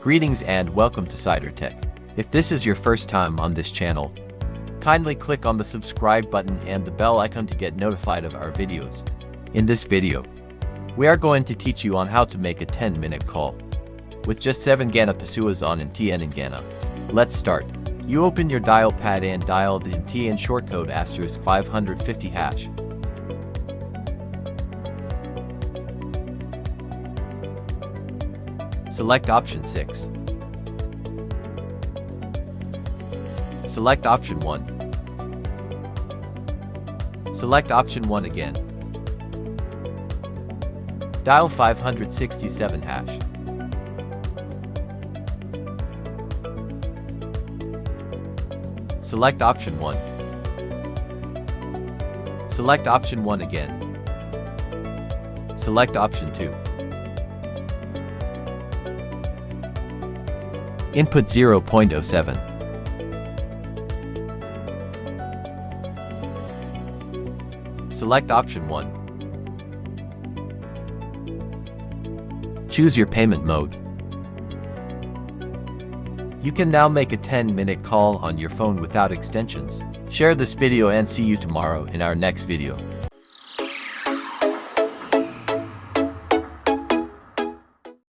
Greetings and welcome to Cyder Tech. If this is your first time on this channel, kindly click on the subscribe button and the bell icon to get notified of our videos. In this video, we are going to teach you on how to make a 10-minute call with just 7 Ghana pesos on MTN in Ghana. Let's start. You open your dial pad and dial the MTN shortcode *550#. Select option 6. Select option 1. Select option 1 again. Dial 567#. Select option 1. Select option 1 again. Select option 2. Input 0.07. Select option 1. Choose your payment mode. You can now make a 10-minute call on your phone without extensions. Share this video and see you tomorrow in our next video.